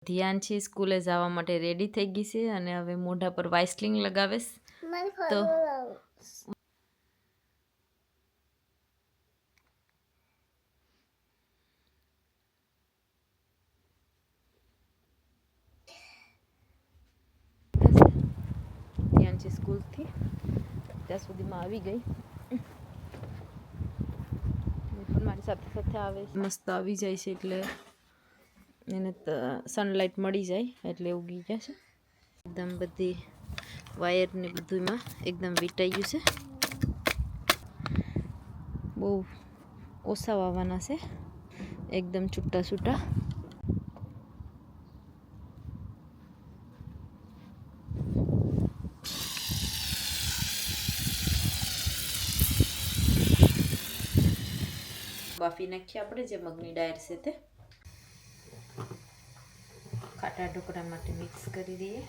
ધ્યાનથી સ્કૂલે જવા માટે રેડી થઈ ગઈ છે અને હવે મોઢા પર વાઇસલિંગ લગાવેશ તો ધ્યાનથી સ્કૂલથી ત્યાં સુધીમાં આવી ગઈ પણ મારી સાથે સાથે આવે મસ્ત આવી જાય છે એટલે એને સનલાઇટ મળી જાય એટલે ઉગી જશે એકદમ બધી વાયર ને બધુંમાં એકદમ વીટાઈ ગયું છે બહુ ઓછા વાવવાના છે એકદમ છૂટા છૂટા બાફી નાખીએ આપણે જે મગની ડાયર છે તે ખાટા ઢોકળા માટે મિક્સ કરી દઈએ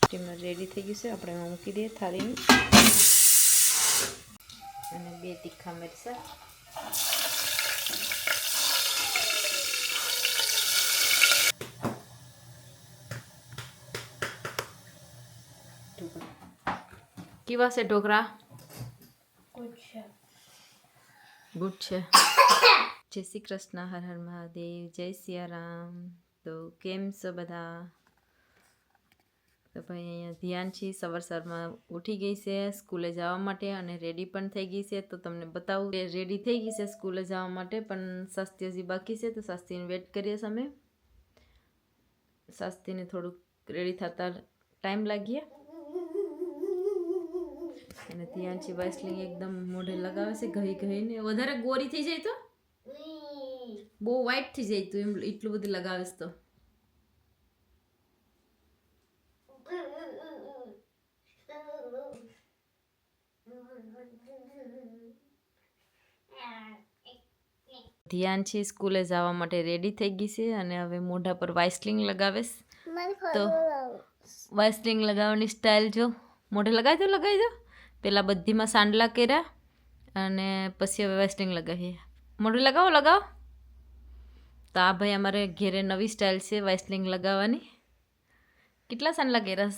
સ્ટીમર રેડી થઈ ગયું છે આપણે એમાં મૂકી દઈએ થાળીની અને 2 તીખા મરચાં કેવા છે ઢોકળા ગુડ છે જય શ્રી કૃષ્ણ હર હર મહાદેવ જય સિયારામ તો કેમ છો બધા તો ભાઈ અહીંયા ધ્યાનથી સવારમાં ઉઠી ગઈ છે સ્કૂલે જવા માટે અને રેડી પણ થઈ ગઈ છે તો તમને બતાવું કે રેડી થઈ ગઈ છે સ્કૂલે જવા માટે પણ શાસ્ત્રી હજી બાકી છે તો શાસ્ત્રીને વેટ કરીએ છીએ અમે શાસ્ત્રીને થોડુંક રેડી થતા ટાઈમ લાગીએ અને ધ્યાનથી વાઇસલિંગ એકદમ મોઢે લગાવે છે ઘઈ ઘઈને વધારે ગોરી થઈ જાય તો બહુ વ્હાઈટ થઈ જાય તો એમ એટલું બધું લગાવે તો ધ્યાનથી સ્કૂલે જવા માટે રેડી થઈ ગઈ છે અને હવે મોઢા પર વાઇસલિંગ લગાવેશ તો વાઇસલિંગ લગાવવાની સ્ટાઇલ જો મોઢે લગાવી દો પેલા બધીમાં સાંડલા કર્યા અને પછી હવે વાઇસલિંગ લગાવીએ મોઢે લગાવો તો આ ભાઈ અમારે ઘેરે નવી સ્ટાઇલ છે વાઇસલિંગ લગાવવાની કેટલા સાંડલા કર્યા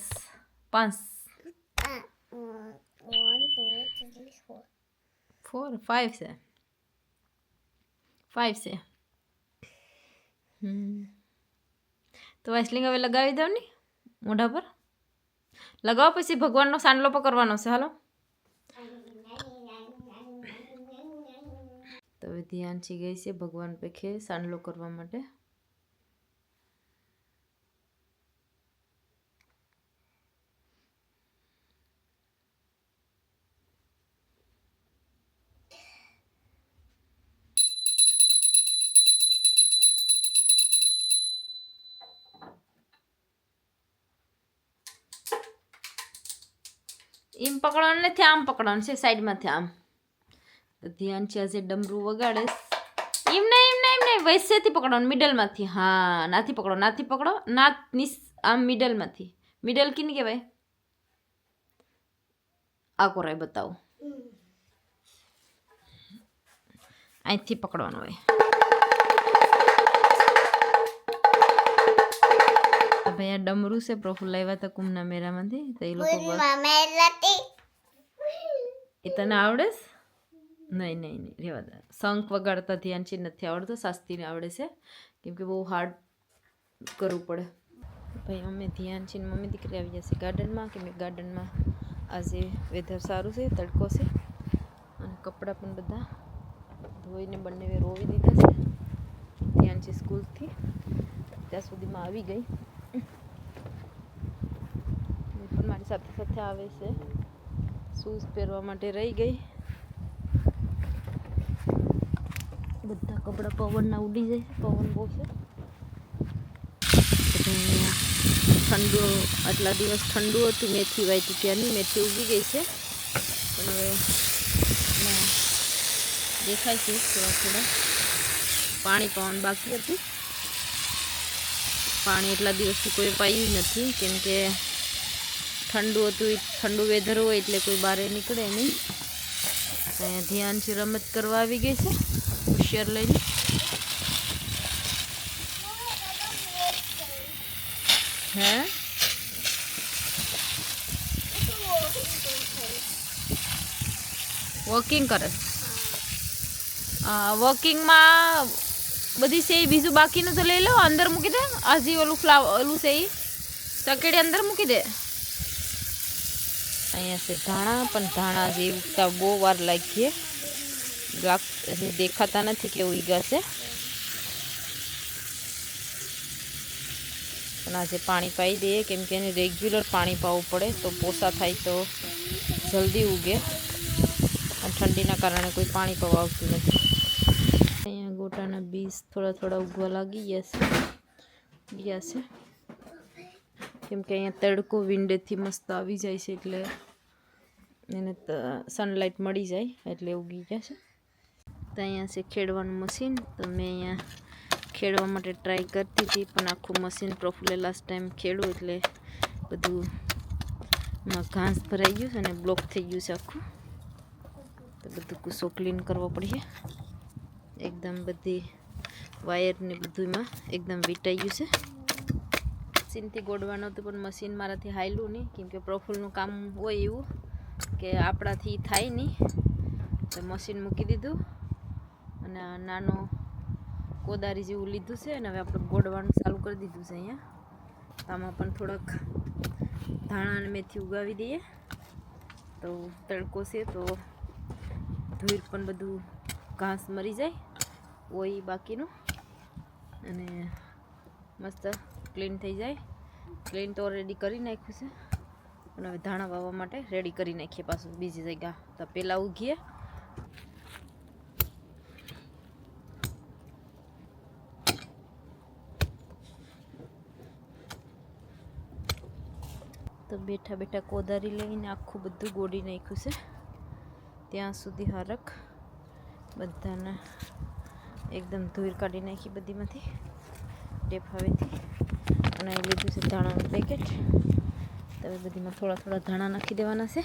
5 4 5 છે 5 છે તો વાઇસલિંગ હવે લગાવી દઉં ને મોઢા પર લગાવો પછી ભગવાનનો સાંડલો પકડવાનો છે હાલો તો હવે ધ્યાનથી ગઈ છે ભગવાન પેખે સાંડલો કરવા માટે એમ પકડવાનું નથી આમ પકડવાનું છે સાઈડમાંથી આમ તો ધ્યાનથી આજે ડમરું વગાડે એમ નહીં વૈસેથી પકડવાનું મિડલમાંથી હા નાથી પકડો આમ મિડલમાંથી મિડલ કીને કહેવાય આ કોરાય બતાવો અહીંથી પકડવાનું હોય ભાઈ આ ડમરું છે પ્રફુલ્લ લાવ્યા હતા કુમના મેરામાંથી તો એ લોકો એ તને આવડે નહીં રેવા દે શંખ વગાડતા ધ્યાનથી નથી આવડતો શાસ્ત્રીને આવડે છે કેમ કે બહુ હાર્ડ કરવું પડે ભાઈ અમે ધ્યાનથી મમ્મી દીકરી આવી જશે ગાર્ડનમાં કે મેં ગાર્ડનમાં આજે વેધર સારું છે તડકો છે અને કપડાં પણ બધા ધોઈને બંને રોવી દીધા છે ધ્યાનથી સ્કૂલથી ત્યાં સુધીમાં આવી ગઈ પણ મારી સાથે સાથે આવે છે શૂઝ પહેરવા માટે રહી ગઈ બધા કપડાં પવનના ઉડી જાય પવન બહુ છે ઠંડુ આટલા દિવસ ઠંડુ હતું મેથી વાઈતી ત્યાંની મેથી ઉગી ગઈ છે પણ હવે દેખાય છે થોડા પાણી પાવાનું બાકી હતું પાણી એટલા દિવસથી કોઈ પાયું નથી કેમ કે ठंडू हतुं ठंडू वेधर होय एटले कोई बारे निकळे नहीं। अहींया ध्यानची रमत करवा आवी गई छे होशियार लईने। हे वॉकिंग करे वॉकिंग में बधी से बीजू बाकी तो लई लो अंदर मूकी दे। आज ओलू ओलू से तकेड़ी अंदर मूकी दे। अहींया से धाणा पण धाणा जे उगता बहु वार लागी है देखाता नहीं कि उग्या से। पण आज पानी पाई दे केम के रेग्युलर पानी पावू पड़े तो पोसा थाय तो जल्दी उगे। ठंडीना कारणे कोई पानी पावा आवतुं नथी। अहींया गोटाना बीज थोड़ा थोड़ा उगवा लागी गया से केम के अहींया तड़को विंडेथी मस्त आवी जाय छे એટલે એને सनलाइट मळी जाय એટલે उगी गया छे। तो अहींया से खेडवानुं मशीन तो मैं अहींया खेडवा माटे ट्राय करती थी पण आखुं मशीन प्रफुल्ले लास्ट टाइम खेड्युं એટલે બધું घास भराई गयुं छे अने ब्लॉक थई गयुं छे आखुं। तो बधुं कूसो क्लीन करवो पड़े एकदम बधी वायर ने बधुं में एकदम वीटाई गयुं छे। मशीन थी गोडवानुं हतुं पण मशीन माराथी हाल्युं नहीं केम के प्रफुल्लनुं काम होय एवुं के आपणाथी थाय नहीं। तो मशीन मूकी दीधुं अने नानो कोदारी जेवुं लीधुं छे अने हवे आपणे गोडवानुं चालू करी दीधुं छे। अहींया तो आमां पण थोड़ाक धाणा अने मेथी उगावी दईए तो तड़को छे तो धूर पण बधुं घास मरी जाए ओय बाकीनुं अने मस्त क्लीन थई जाए। क्लीन तो ऑलरेडी करी नाख्युं छे पण हवे धाणा वाववा माटे रेडी करी नाखीए पाछुं बीजी जग्या। तो पेला उगीए तो बेठा बेठा कोदारी लईने आखुं बधुं गोडी नाख्युं छे त्यां सुधी हरख बधाने एकदम धूर काढी नाखी बधीमांथी टेप हवेथी अने लीधुं छे धाणानुं पेकेट। तो हवे बधीमां थोड़ा थोड़ा धाणा नाखी देवाना छे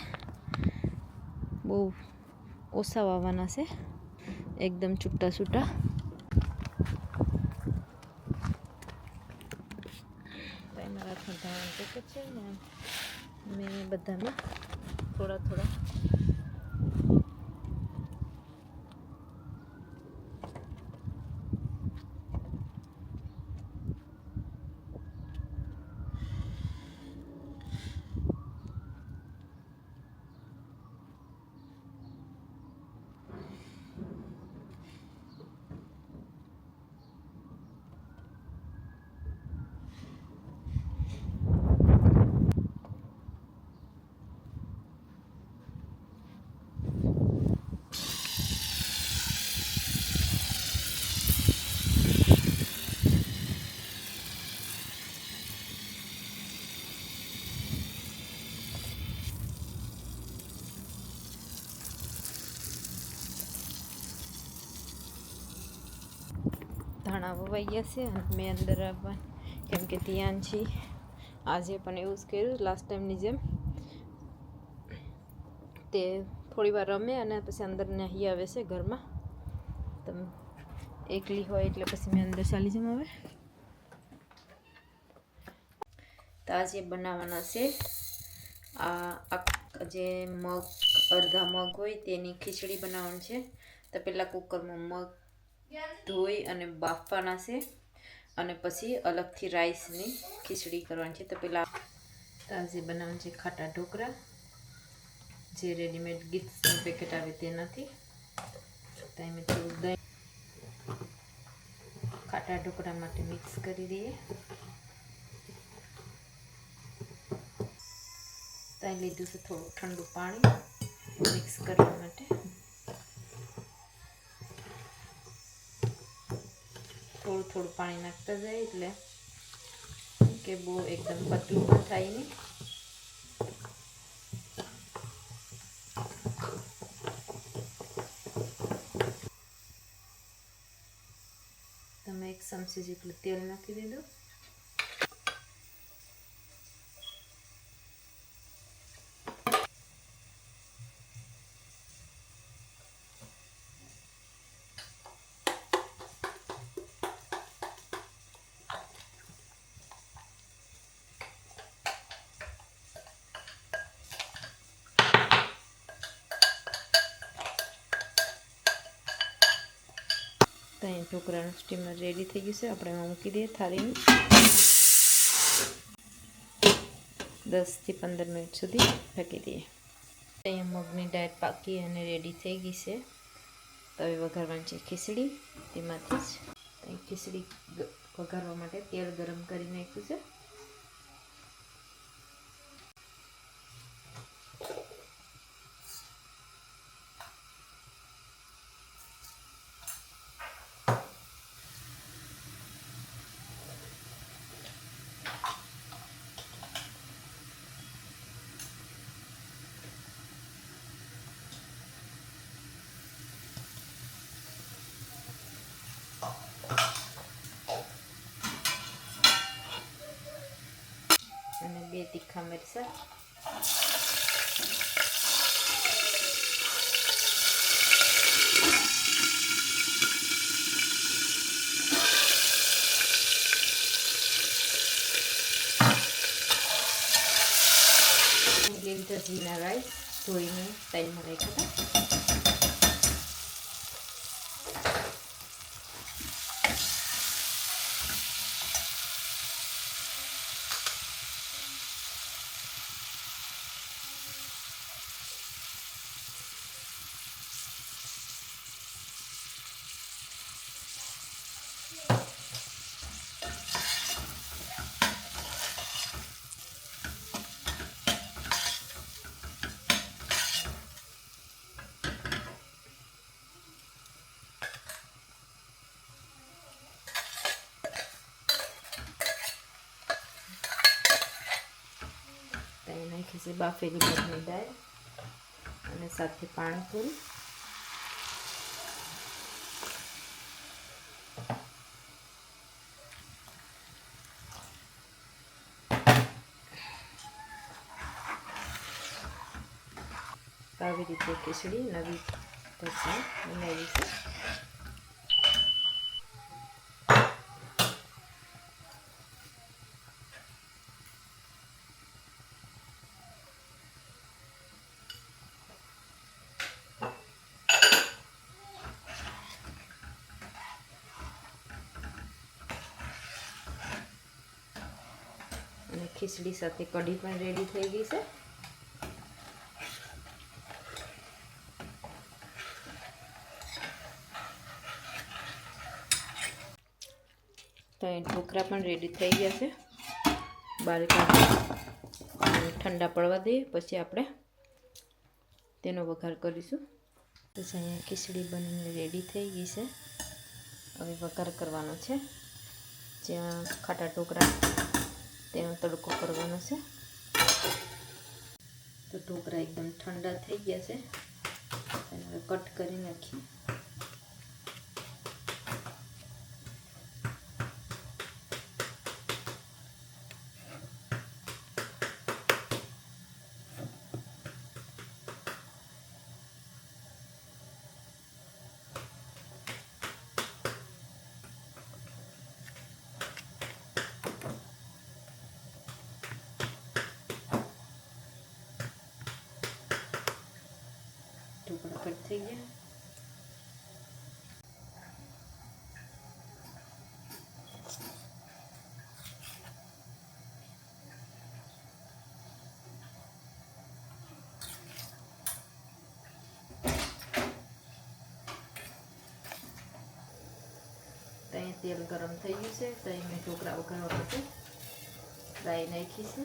बहु ओछा वाववाना छे एकदम छूटा छूटा। तो एमां राखवानुं धाणानुं पेकेट छे ने मैं बधामां थोड़ा थोड़ा धाणा ववाई गया से मैं अंदर आववा केम के त्यानछी आजे पण एवुं ज कर्युं लास्ट टाइमनी जेम ते थोड़ी वार रमे अने पछी अंदर नहीं आवे छे घरमां। तो एकली होय एटले पछी मैं अंदर चाली जाऊं। हवे तो आजे बनाववाना छे आ जे मग अर्धा मग होय तेनी खीचड़ी बनाववानी छे। तो पहला कुकर में मग धोई अने बाफवाना छे अने पछी अलगथी राइसनी खीचड़ी करवानी छे। तो पहला આજે બનાવવાનું છે ખાટા ઢોકળા જે રેડીમેડ ગીટ્સનું પેકેટ આવે તેનાથી। તો એમાં થોડું દહીં ખાટા ઢોકળા માટે મિક્સ કરી દઈએ। ત્યાં લીધું છે થોડું ઠંડુ પાણી મિક્સ કરવા માટે। થોડું થોડું પાણી નાખતા જાય એટલે કે બહુ એકદમ પતલું પણ થાય નહીં। તમે 1 ચમચી જેટલું તેલ નાખી દીધું। તો અહીં ઢોકળાનું સ્ટીમર રેડી થઈ ગયું છે. આપણે એમાં મૂકી દઈએ થાળીની. 10 થી 15 મિનિટ સુધી ઢાંકી દઈએ. અહીંયા મગની દાળ પાકી અને રેડી થઈ ગઈ છે. તો હવે વઘારવાની છે ખીચડી. તેમાંથી જ ખીચડી વઘારવા માટે તેલ ગરમ કરી નાખ્યું છે. અને 2 તીખા મરચાં, લીલા જીરા રાઈસ ધોઈને ટાઈમમાં રાખ્યા હતા. નાખી છે બાફેલી મગની દાળ અને સાથે પાણી થોડું. આવી રીતે ખીચડી નવી ઢોસા બનાવી છે. અને ખીચડી સાથે કઢી પણ રેડી થઈ ગઈ છે. તો અહીં ઢોકળા પણ રેડી થઈ ગયા છે. બહાર કાઢી ઠંડા પડવા દઈએ, પછી આપણે તેનો વઘાર કરીશું. પછી અહીંયા ખીચડી બનીને રેડી થઈ ગઈ છે. હવે વઘાર કરવાનો છે. જ્યાં ખાટા ઢોકળા તેનો તડકો કરવાનો છે. તો ઢોકળા એકદમ ઠંડા થઈ ગયા છે. અને હવે કટ કરી નાખીએ. ઢોકળા કટ થઈ ગયા. ત્યાં તેલ ગરમ થઈ ગયું છે. ત્યાં મેં ઢોકળા વઘારવા માટે રાઈ નાખી છે.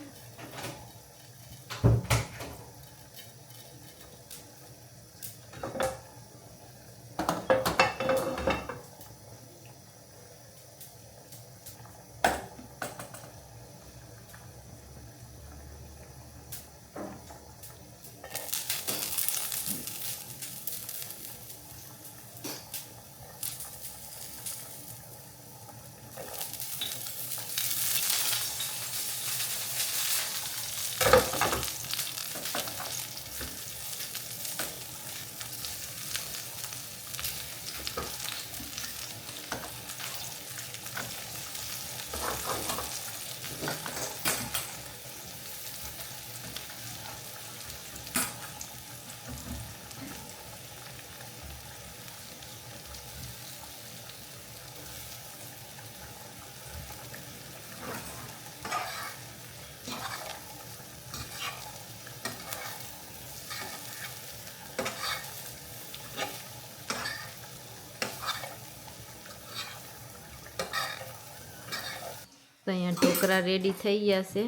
તો અહીંયા ઢોકળા રેડી થઈ ગયા છે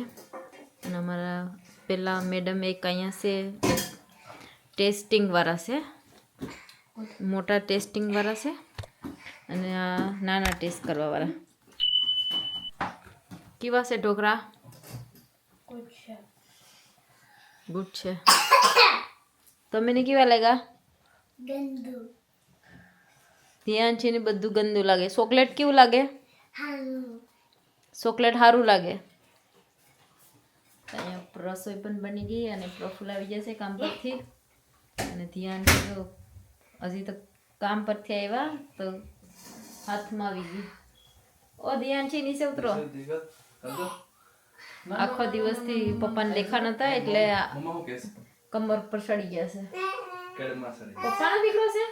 અને અમારા પેલા મેડમ એક અહીંયા છે ટેસ્ટિંગવાળા છે, મોટા ટેસ્ટિંગવાળા છે અને આ નાના ટેસ્ટ કરવાવાળા. કેવા છે ઢોકળા? ગુડ છે. તમને કેવા લાગ્યા? ગંદુ. ધ્યાન છે ને બધું ગંદુ લાગે. ચોકલેટ કેવું લાગે? ચોકલેટ સારું લાગે. અહીંયા રસોઈ પણ બની ગઈ અને પ્રફુલ આવી જશે કામ પરથી અને ધ્યાન છે તો હજી તો કામ પરથી આવ્યા તો હાથમાં આવી ગઈ. ઓ ધ્યાન છે નીચે ઉતરો. આખો દિવસથી પપ્પાને દેખા નતા એટલે કમર પર ચડી ગયા છે. પપ્પાનો દીકરો છે.